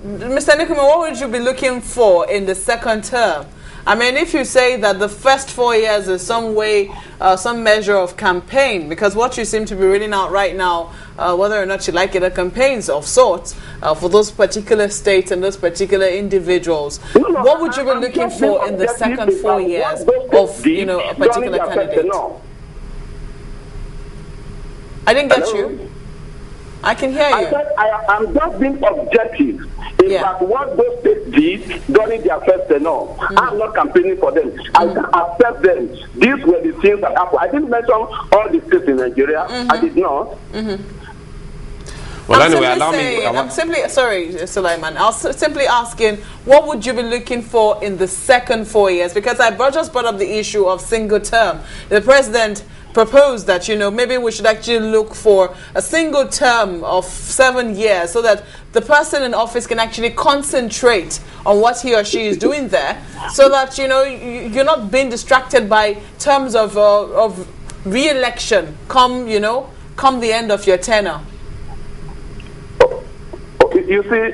Mr. Enikuomehin, what would you be looking for in the second term? I mean, if you say that the first 4 years is some way, some measure of campaign, because what you seem to be reading out right now, whether or not you like it, are campaigns of sorts for those particular states and those particular individuals. What would you be looking for in the second 4 years of, a particular candidate? I didn't get you. I can hear you. I said I'm just being objective. In fact, what those states did during their first tenure, I'm not campaigning for them. I can accept them. These were the things that happened. I didn't mention all the states in Nigeria. I did not. Well, anyway, allow me. I'm simply sorry, Sulaiman. I was simply asking, what would you be looking for in the second 4 years? Because I just brought up the issue of single term. The president proposed that, maybe we should actually look for a single term of 7 years so that the person in office can actually concentrate on what he or she is doing there, so that, you're not being distracted by terms of re-election come the end of your tenure. Okay, you see,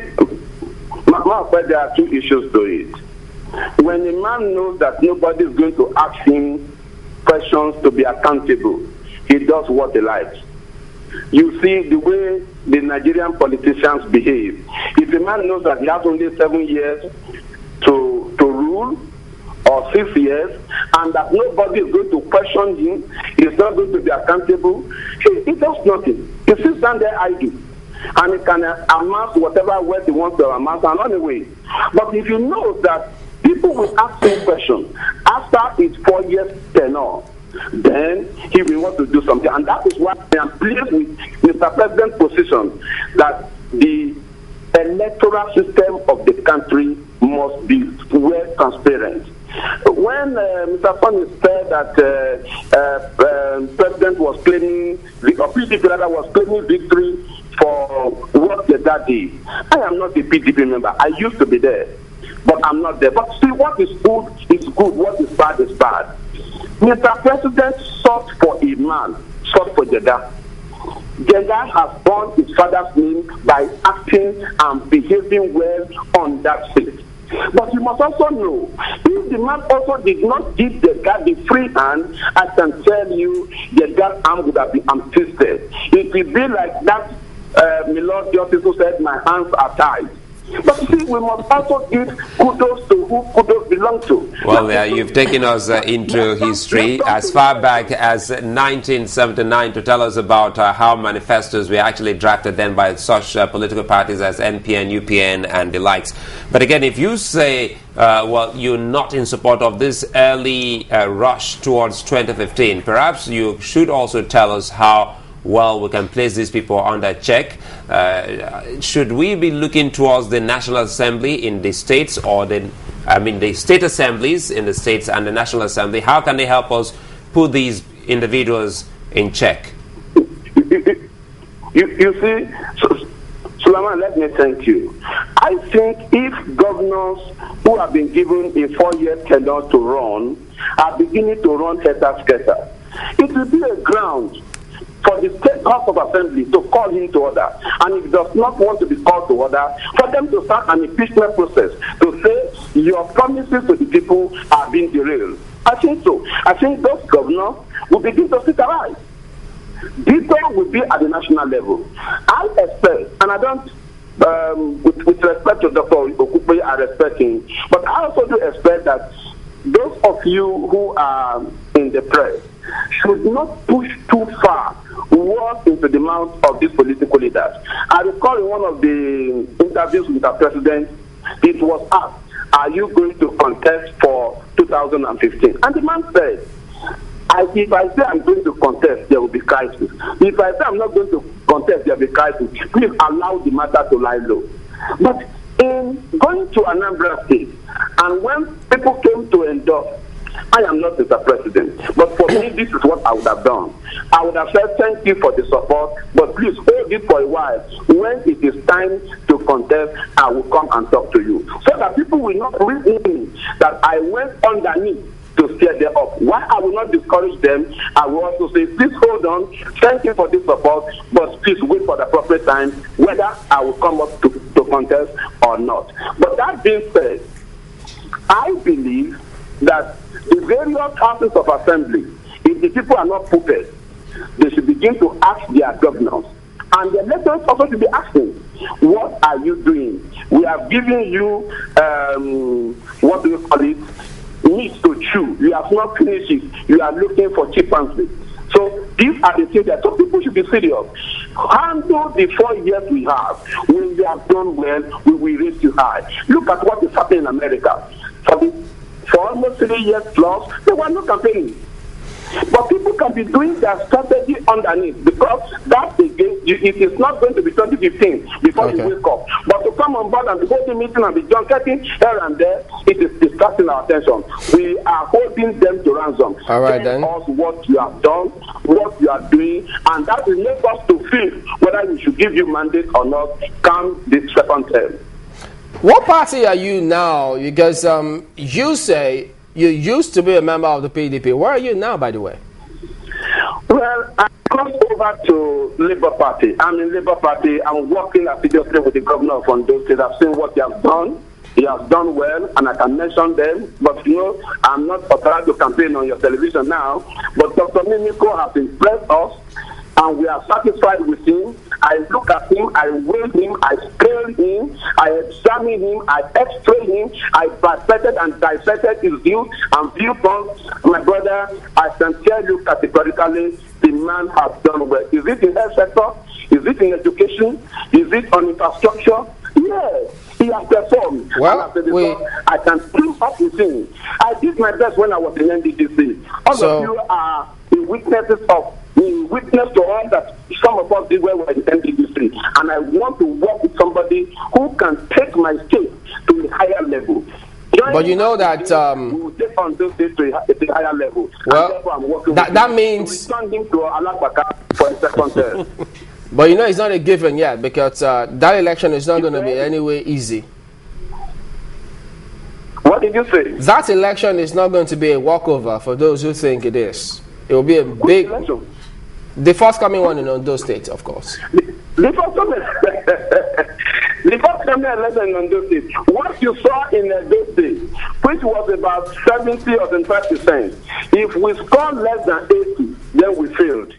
there are two issues to it. When a man knows that nobody is going to ask him questions to be accountable, he does what he likes. You see the way the Nigerian politicians behave. If a man knows that he has only 7 years to rule, or 6 years, and that nobody is going to question him, he's not going to be accountable, he does nothing. He sits down there idle, and he can amass whatever wealth he wants to amass and run away. But if you know that people will ask him questions after his 4 years tenure, then he will want to do something. And that is why I am pleased with Mr. President's position that the electoral system of the country must be well transparent. When Mr. Funny said that President was claiming, or PDP rather was claiming victory for what the daddy, I am not a PDP member. I used to be there, but I'm not there. But see, what is good is good, what is bad is bad. Mr. President sought for a man, sought for Jeddah. Jeddah has borne his father's name by acting and behaving well on that seat. But you must also know, if the man also did not give the guy the free hand, I can tell you the guy's arm would have been amputated. It will be like that Milord Justice who said, my hands are tied. But you see, we must also give kudos to who kudos belong to. Well, you've taken us into history as far back as 1979 to tell us about how manifestos were actually drafted then by such political parties as NPN, UPN, and the likes. But again, if you say, well, you're not in support of this early rush towards 2015, perhaps you should also tell us how well we can place these people under check. Should we be looking towards the National Assembly in the states, or the state assemblies in the states and the National Assembly? How can they help us put these individuals in check? You see, Sulaiman, let me thank you. I think if governors who have been given a 4-year tenure to run are beginning to run scatter, it will be a ground for the State House of Assembly to call him to order. And if he does not want to be called to order, for them to start an impeachment process to say your promises to the people are being derailed. I think so. I think those governors will begin to sit around. This one will be at the national level. I expect, and I don't, with respect to Dr. Okupe, I respect him, but I also do expect that those of you who are in the press should not push too far words into the mouth of these political leaders. I recall in one of the interviews with the president, it was asked, are you going to contest for 2015? And the man said, if I say I'm going to contest, there will be crisis. If I say I'm not going to contest, there will be crisis. Please allow the matter to lie low. But in going to Anambra State, and when people came to endorse, I am not Mr. President, but for me, this is what I would have done. I would have said, thank you for the support, but please hold it for a while. When it is time to contest, I will come and talk to you. So that people will not read me that I went underneath to steer them up. Why I will not discourage them, I will also say, please hold on, thank you for this support, but please wait for the appropriate time, whether I will come up to to contest or not. But that being said, I believe that the various houses of assembly, if the people are not puppets, they should begin to ask their governors. And the electors also should be asking, what are you doing? We have given you, what do you call it, meat to chew. You have not finished it. You are looking for chimpanzees. So these are the things that some people should be serious. Handle the 4 years we have. When we have done well, we will raise you high. Look at what is happening in America. For almost 3 years plus, they were not campaigning. But people can be doing their strategy underneath, because that again, it is not going to be 2015 before you wake up. But to come on board and be holding meeting and be junketing here and there, it is distracting our attention. We are holding them to ransom. All right, Tell then. us what you have done, what you are doing, and that will make us to feel whether we should give you mandate or not come this second term. What party are you now? Because you say you used to be a member of the PDP. Where are you now, by the way? Well, I crossed over to Labour Party. I'm in Labour Party. I'm working assiduously with the governor of Ondo State. I've seen what he has done. He has done well, and I can mention them. But, you know, I'm not authorized to campaign on your television now. But Dr. Enikuomehin has impressed us, and we are satisfied with him. I look at him, I weigh him, I scale him, I examine him, I x-ray him, I bisected and dissected his views and viewpoints. My brother, I can tell you categorically, the man has done well. Is it in the health sector? Is it in education? Is it on infrastructure? Yes, he has performed. Well, I can team up with him. I did my best when I was in NDDC. All of you are the witnesses to all that some of us did when we were in NDDC. And I want to work with somebody who can take my state to a higher level. But you know that we will take on those states to a higher level. Well, that means to return him to Alabaka for a second term. But you know, it's not a given yet, because that election is not going to be anyway easy. What did you say? That election is not going to be a walkover for those who think it is. It will be a big election. The forthcoming one in Ondo State, of course. The forthcoming election in Ondo State, what you saw in Ondo State, which was about 70 or 75%, if we score less than 80, then we failed.